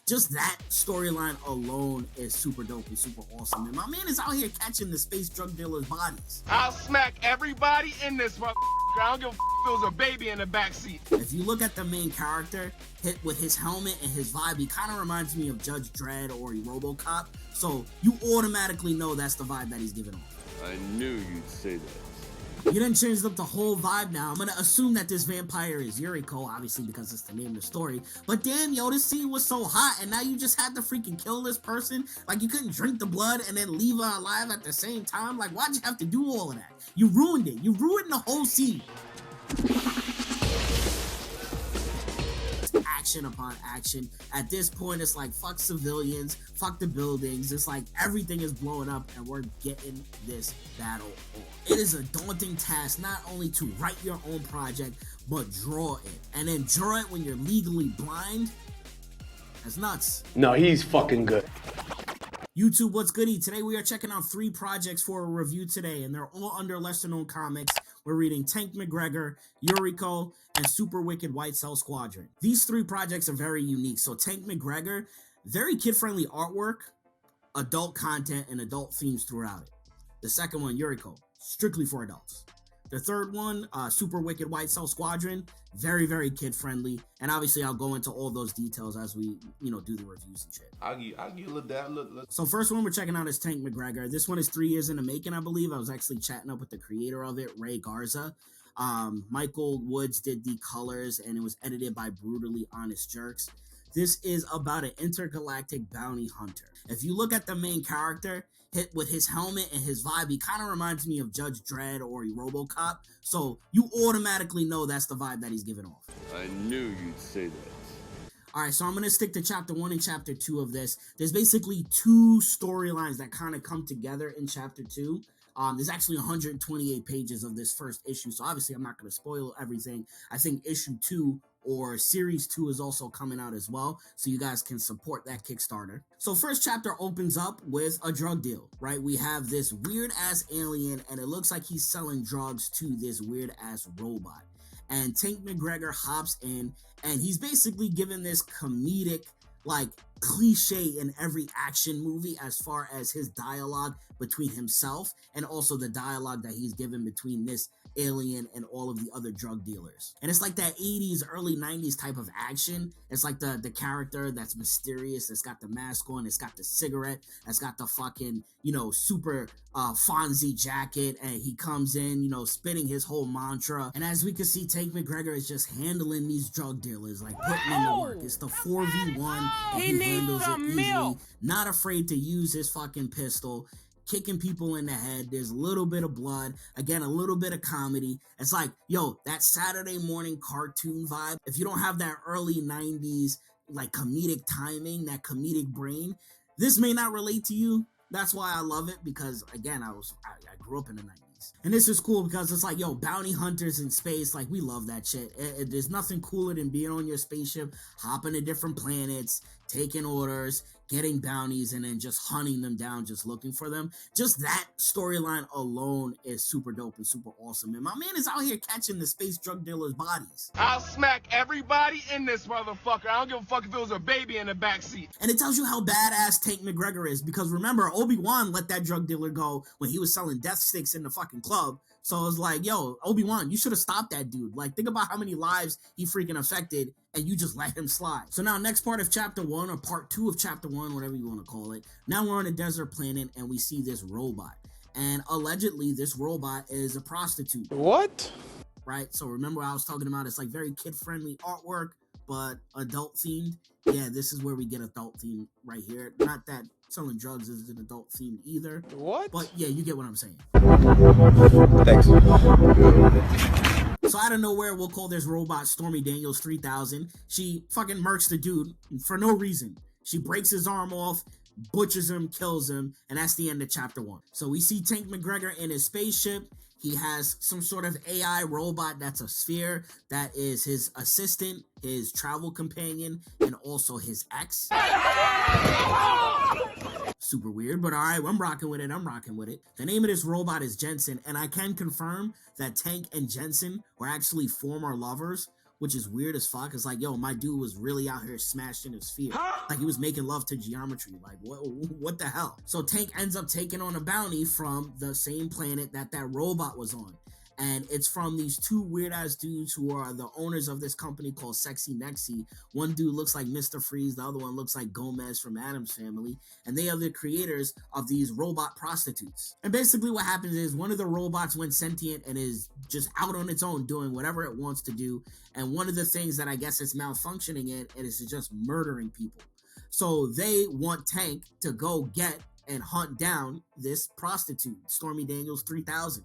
Just that storyline alone is super dope and super awesome. And my man is out here catching the space drug dealers' bodies. I'll smack everybody in this motherfucker. I don't give a if it was a baby in the backseat. If you look at the main character, hit with his helmet and his vibe, he kind of reminds me of Judge Dredd or RoboCop. So you automatically know that's the vibe that he's giving off. I knew you'd say that. You done changed up the whole vibe now. I'm gonna assume that this vampire is Uriko, obviously because it's the name of the story. But damn, yo, this scene was so hot, and now you just had to freaking kill this person? Like, you couldn't drink the blood and then leave her alive at the same time? Like, why'd you have to do all of that? You ruined it. You ruined the whole scene. Action upon action. At this point, it's like, fuck civilians, fuck the buildings. It's like everything is blowing up and we're getting this battle on. It is a daunting task not only to write your own project, but draw it. And then draw it when you're legally blind. That's nuts. No, he's fucking good. YouTube, what's goody? Today we are checking out 3 projects for a review today, and they're all under lesser known comics. We're reading Tank McGreggor, Uriko, and Super Wicked White Cell Squadron. These 3 projects are very unique. So Tank McGreggor, very kid-friendly artwork, adult content, and adult themes throughout it. The second one, Uriko, strictly for adults. The third one, Super Wicked White Cell Squadron, very, very kid-friendly. And obviously, I'll go into all those details as we, do the reviews and shit. I'll give you a little that. Look. So first one we're checking out is Tank McGreggor. This one is 3 years in the making, I believe. I was actually chatting up with the creator of it, Ray Garza. Michael Woods did the colors, and it was edited by Brutally Honest Jerks. This is about an intergalactic bounty hunter. If you look at the main character, hit with his helmet and his vibe, he kind of reminds me of Judge Dredd or RoboCop. So you automatically know that's the vibe that he's giving off. I knew you'd say that. Alright, so I'm going to stick to chapter 1 and chapter 2 of this. There's basically 2 storylines that kind of come together in chapter 2. There's actually 128 pages of this first issue, so obviously I'm not going to spoil everything. I think issue 2 or series 2 is also coming out as well, so you guys can support that Kickstarter. So first chapter opens up with a drug deal, right? We have this weird-ass alien, and it looks like he's selling drugs to this weird-ass robot. And Tank McGregor hops in, and he's basically given this comedic, like, cliche in every action movie as far as his dialogue between himself and also the dialogue that he's given between this alien and all of the other drug dealers. And it's like that 80s, early 90s type of action. It's like the character that's mysterious, that's got the mask on, it's got the cigarette, that's got the fucking, super Fonzie jacket, and he comes in, spitting his whole mantra. And as we can see, Tank McGregor is just handling these drug dealers, like putting in the work. It's the 4v1, and he handles it easily, not afraid to use his fucking pistol, kicking people in the head. There's a little bit of blood, again, a little bit of comedy. It's like, yo, that Saturday morning cartoon vibe. If you don't have that early 90s, like, comedic timing, that comedic brain, this may not relate to you. That's why I love it, because again, I grew up in the 90s. And this is cool because it's like, yo, bounty hunters in space, like, we love that shit. There's nothing cooler than being on your spaceship, hopping to different planets, taking orders, getting bounties, and then just hunting them down, just looking for them. Just that storyline alone is super dope and super awesome. And my man is out here catching the space drug dealers' bodies. I'll smack everybody in this motherfucker. I don't give a fuck if it was a baby in the backseat. And it tells you how badass Tank McGregor is, because remember, Obi-Wan let that drug dealer go when he was selling death sticks in the fucking club. So I was like, yo, Obi-Wan, you should have stopped that dude. Like, think about how many lives he freaking affected, and you just let him slide. So now, next part of chapter 1, or part 2 of chapter 1, whatever you want to call it. Now we're on a desert planet, and we see this robot. And allegedly, this robot is a prostitute. What? Right? So remember I was talking about, it's like very kid-friendly artwork, but adult-themed. Yeah, this is where we get adult theme right here. Not that selling drugs is an adult theme either. What? But yeah, you get what I'm saying. Thanks. So out of nowhere, we'll call this robot Stormy Daniels 3000. She fucking murks the dude for no reason. She breaks his arm off, butchers him, kills him, and that's the end of chapter 1. So we see Tank McGregor in his spaceship. He has some sort of AI robot that's a sphere that is his assistant, his travel companion, and also his ex. Super weird, but all right, I'm rocking with it. The name of this robot is Jensen, and I can confirm that Tank and Jensen were actually former lovers, which is weird as fuck. It's like, yo, my dude was really out here smashing his sphere. Like, he was making love to geometry. Like, what the hell? So Tank ends up taking on a bounty from the same planet that robot was on. And it's from these two weird-ass dudes who are the owners of this company called Sexy Nexy. One dude looks like Mr. Freeze, the other one looks like Gomez from Addams Family. And they are the creators of these robot prostitutes. And basically what happens is one of the robots went sentient and is just out on its own doing whatever it wants to do. And one of the things that I guess it's malfunctioning in is just murdering people. So they want Tank to go get and hunt down this prostitute, Stormy Daniels 3000.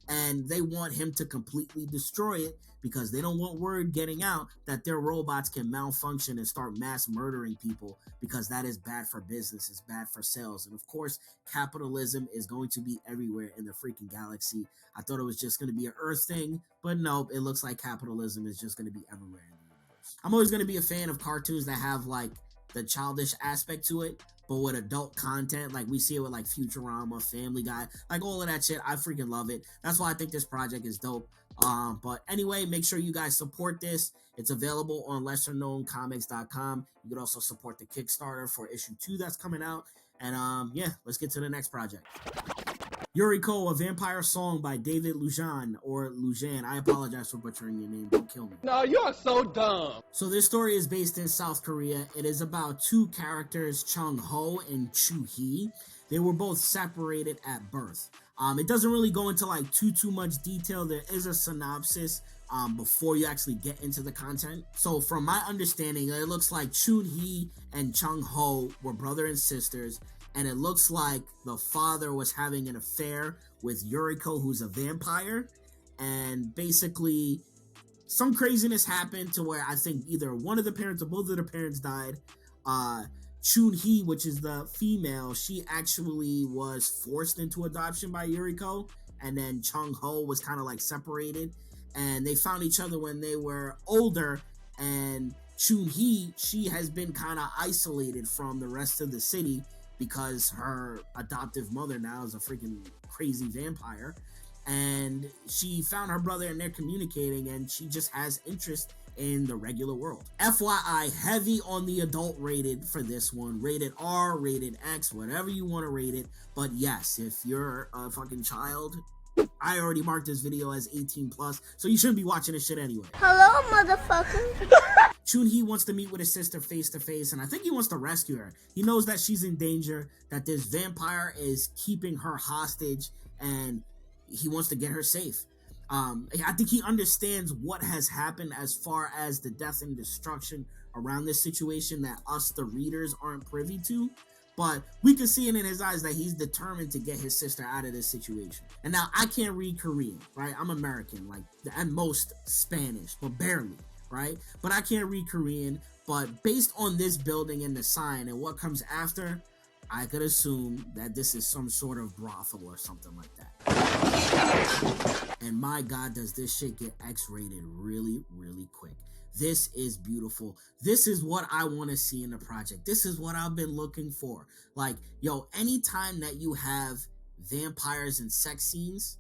And they want him to completely destroy it because they don't want word getting out that their robots can malfunction and start mass murdering people, because that is bad for business, it's bad for sales. And of course, capitalism is going to be everywhere in the freaking galaxy. I thought it was just going to be an Earth thing, but nope, it looks like capitalism is just going to be everywhere in the universe. I'm always going to be a fan of cartoons that have like the childish aspect to it, but with adult content. Like we see it with like Futurama, Family Guy, like all of that shit. I freaking love it. That's why I think this project is dope. But anyway, make sure you guys support this. It's available on lesserknowncomics.com. You can also support the Kickstarter for issue 2 that's coming out. And yeah, let's get to the next project. Uriko, a Vampire Song by David Lujan, or Lujan. I apologize for butchering your name. Don't kill me. No, you are so dumb. So this story is based in South Korea. It is about two characters, Chung Ho and Chu Hee. They were both separated at birth. It doesn't really go into like too much detail. There is a synopsis before you actually get into the content. So from my understanding, it looks like Chun Hee and Chung Ho were brother and sisters. And it looks like the father was having an affair with Uriko, who's a vampire. And basically, some craziness happened to where I think either one of the parents or both of the parents died. Chun Hee, which is the female, she actually was forced into adoption by Uriko. And then Chung Ho was kind of like separated. And they found each other when they were older. And Chun Hee, she has been kind of isolated from the rest of the city, because her adoptive mother now is a freaking crazy vampire. And she found her brother and they're communicating, and she just has interest in the regular world. FYI, heavy on the adult rated for this one. Rated R, rated X, whatever you want to rate it. But yes, if you're a fucking child, I already marked this video as 18 plus, so you shouldn't be watching this shit anyway. Hello, motherfucker. Chun Hee wants to meet with his sister face to face, and I think he wants to rescue her. He knows that she's in danger, that this vampire is keeping her hostage, and he wants to get her safe. I think he understands what has happened as far as the death and destruction around this situation that us, the readers, aren't privy to. But we can see it in his eyes that he's determined to get his sister out of this situation. And now, I can't read Korean, right? I'm American, like, at most Spanish, but barely, right? But I can't read Korean. But based on this building and the sign and what comes after, I could assume that this is some sort of brothel or something like that. And my God, does this shit get X-rated really, really quick. This is beautiful. This is what I want to see in the project. This is what I've been looking for. Like, yo, anytime that you have vampires and sex scenes,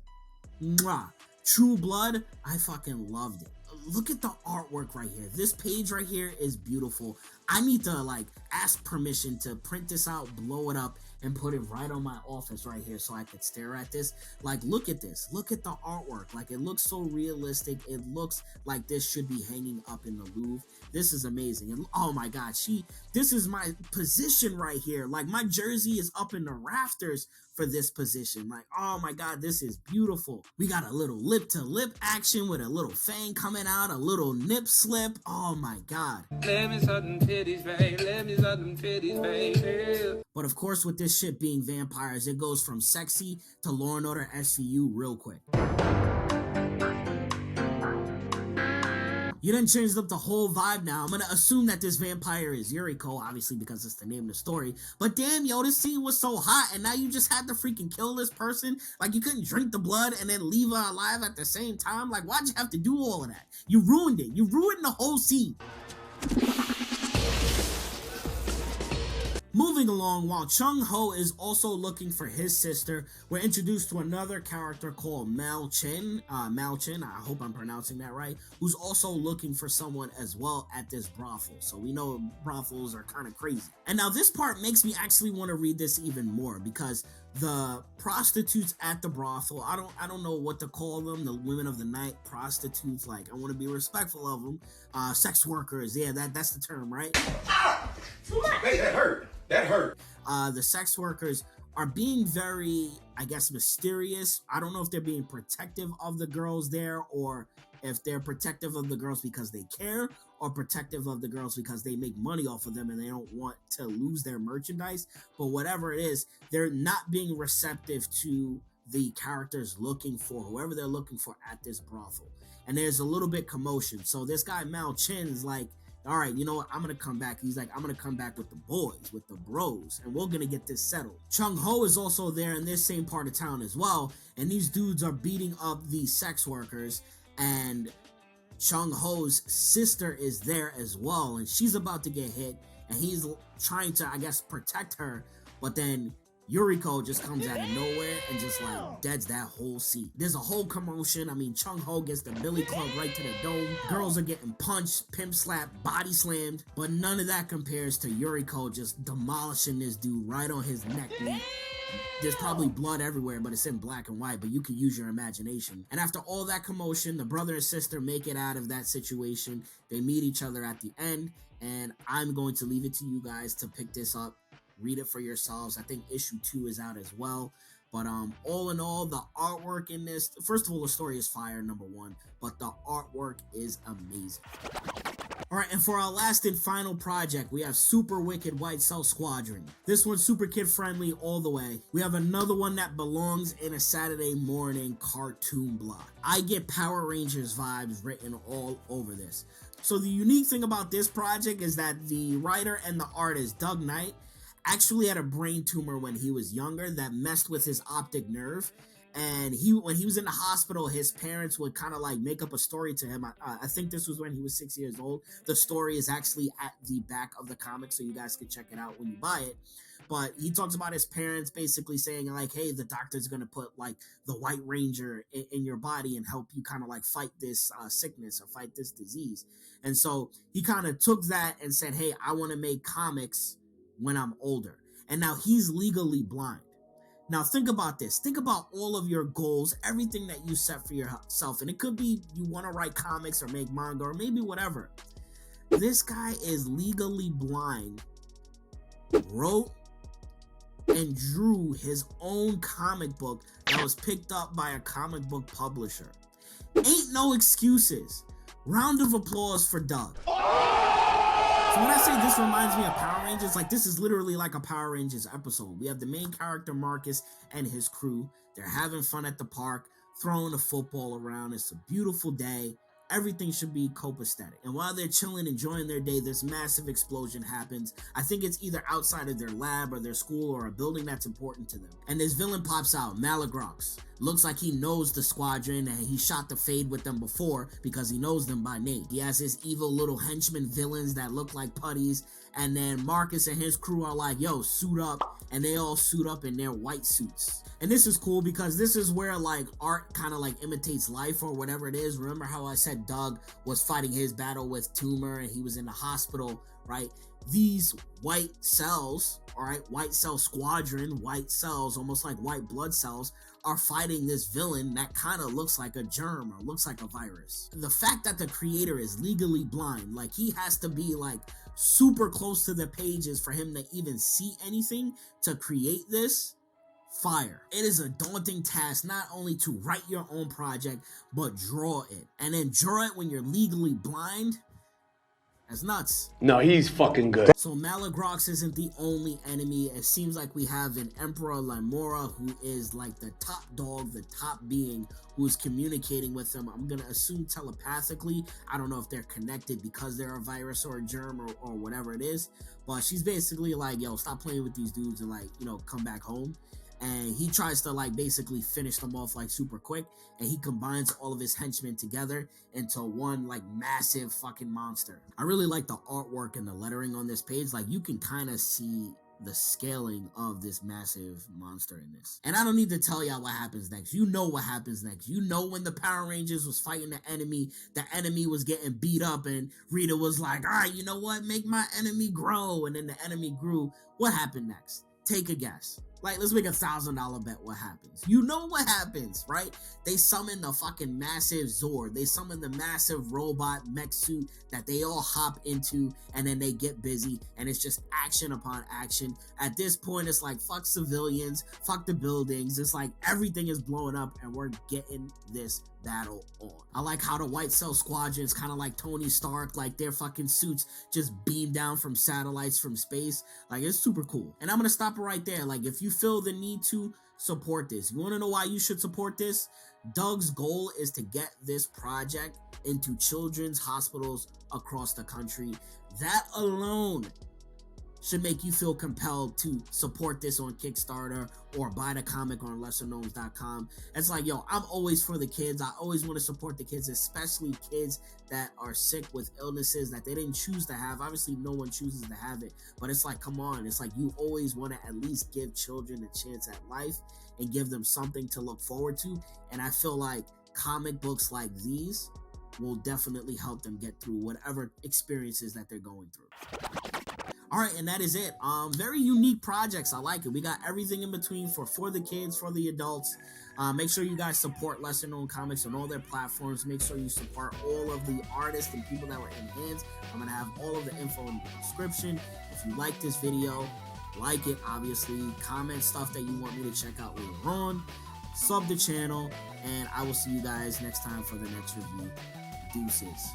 mwah, True Blood, I fucking loved it. Look at the artwork right here. This page right here is beautiful. I need to like ask permission to print this out, blow it up, and put it right on my office right here so I could stare at this. Like, look at this. Look at the artwork. Like, it looks so realistic. It looks like this should be hanging up in the Louvre. This is amazing. And oh my God, this is my position right here. Like, my jersey is up in the rafters for this position. Like, oh my God, this is beautiful. We got a little lip to lip action with a little fang coming out, a little nip slip. Oh my God. Let me suck them titties, babe. Let me suck them titties, babe. But of course, with this shit being vampires, it goes from sexy to Law & Order SVU real quick. You done changed up the whole vibe now. I'm gonna assume that this vampire is Uriko, obviously because it's the name of the story. But damn, yo, this scene was so hot, and now you just had to freaking kill this person? Like, you couldn't drink the blood and then leave her alive at the same time? Like, why'd you have to do all of that? You ruined it. You ruined the whole scene. Moving along, while Chung-ho is also looking for his sister, we're introduced to another character called Mal-chin, I hope I'm pronouncing that right, who's also looking for someone as well at this brothel. So we know brothels are kind of crazy. And now this part makes me actually want to read this even more, because the prostitutes at the brothel, I don't know what to call them, the women of the night, prostitutes, like I want to be respectful of them, sex workers, yeah, that's the term, right? Hey, that hurt. That hurt. The sex workers are being very, I guess, mysterious. I don't know if they're being protective of the girls there, or if they're protective of the girls because they care, or protective of the girls because they make money off of them and they don't want to lose their merchandise. But whatever it is, they're not being receptive to the characters looking for whoever they're looking for at this brothel. And there's a little bit commotion. So this guy Mal Chin is like, all right, you know what? I'm going to come back. He's like, I'm going to come back with the boys, with the bros, and we're going to get this settled. Chung-ho is also there in this same part of town as well, and these dudes are beating up these sex workers, and Chung-ho's sister is there as well, and she's about to get hit, and he's trying to, I guess, protect her, but then Uriko just comes out of nowhere and just like deads that whole scene. There's a whole commotion. I mean, Chung-ho gets the billy club right to the dome. Girls are getting punched, pimp slapped, body slammed, but none of that compares to Uriko just demolishing this dude right on his neck, dude. There's probably blood everywhere, but it's in black and white, but you can use your imagination. And after all that commotion, the brother and sister make it out of that situation. They meet each other at the end, and I'm going to leave it to you guys to pick this up. Read it for yourselves. I think issue 2 is out as well. But all in all, the artwork in this, first of all, the story is fire, number 1, but the artwork is amazing. All right, and for our last and final project, we have Super Wicked White Cell Squadron. This one's super kid friendly all the way. We have another one that belongs in a Saturday morning cartoon block. I get Power Rangers vibes written all over this. So the unique thing about this project is that the writer and the artist, Doug Knight, actually had a brain tumor when he was younger that messed with his optic nerve. And when he was in the hospital, his parents would kind of like make up a story to him. I think this was when he was 6 years old. The story is actually at the back of the comic, so you guys can check it out when you buy it. But he talks about his parents basically saying like, hey, the doctor's going to put like the White Ranger in your body and help you kind of like fight this sickness or fight this disease. And so he kind of took that and said, hey, I want to make comics when I'm older. And now he's legally blind. Now think about this. Think about all of your goals, everything that you set for yourself. And it could be you want to write comics or make manga or maybe whatever. This guy is legally blind, wrote and drew his own comic book that was picked up by a comic book publisher. Ain't no excuses. Round of applause for Doug. So when I say this reminds me of Power Rangers, like this is literally like a Power Rangers episode. We have the main character, Marcus, and his crew. They're having fun at the park, throwing the football around. It's a beautiful day. Everything should be copacetic. And while they're chilling, enjoying their day, this massive explosion happens. I think it's either outside of their lab or their school or a building that's important to them. And this villain pops out, Malagrox. Looks like he knows the squadron and he shot the Fade with them before because he knows them by name. He has his evil little henchmen villains that look like putties. And then Marcus and his crew are like, yo, suit up. And they all suit up in their white suits. And this is cool because this is where like art kind of like imitates life or whatever it is. Remember how I said Doug was fighting his battle with tumor and he was in the hospital, right? These white cells, all right, white cell squadron, white cells, almost like white blood cells, are fighting this villain that kind of looks like a germ or looks like a virus. The fact that the creator is legally blind, like he has to be like super close to the pages for him to even see anything to create this, fire. It is a daunting task not only to write your own project, but draw it. And then draw it when you're legally blind. That's nuts. No, he's fucking good. So Malagrox isn't the only enemy. It seems like we have an Emperor Limora who is like the top dog, the top being who is communicating with them. I'm going to assume telepathically. I don't know if they're connected because they're a virus or a germ or whatever it is. But she's basically like, yo, stop playing with these dudes and like, you know, come back home. And he tries to like basically finish them off like super quick, and he combines all of his henchmen together into one like massive fucking monster. I really like the artwork and the lettering on this page. Like you can kind of see the scaling of this massive monster in this. And I don't need to tell y'all what happens next. You know what happens next. You know when the Power Rangers was fighting the enemy was getting beat up, and Rita was like, all right, you know what? Make my enemy grow. And then the enemy grew. What happened next? Take a guess. Like, let's make $1,000 bet what happens. You know what happens, right? They summon the fucking massive Zord. They summon the massive robot mech suit that they all hop into, and then they get busy, and it's just action upon action. At this point, it's like, fuck civilians, fuck the buildings. It's like everything is blowing up, and we're getting this battle on. I like how the White Cell Squadron is kind of like Tony Stark, like their fucking suits just beam down from satellites from space. Like, it's super cool. And I'm gonna stop it right there. Like, if you feel the need to support this, you want to know why you should support this? Doug's goal is to get this project into children's hospitals across the country. That alone should make you feel compelled to support this on Kickstarter or buy the comic on lesserknowns.com. It's like, yo, I'm always for the kids. I always want to support the kids, especially kids that are sick with illnesses that they didn't choose to have. Obviously, no one chooses to have it, but it's like, come on. It's like, you always want to at least give children a chance at life and give them something to look forward to. And I feel like comic books like these will definitely help them get through whatever experiences that they're going through. All right, and that is it. Very unique projects. I like it. We got everything in between for the kids, for the adults. Make sure you guys support Lesser Known Comics on all their platforms. Make sure you support all of the artists and people that were in hands. I'm going to have all of the info in the description. If you like this video, like it, obviously. Comment stuff that you want me to check out later on. Sub the channel, and I will see you guys next time for the next review. Deuces.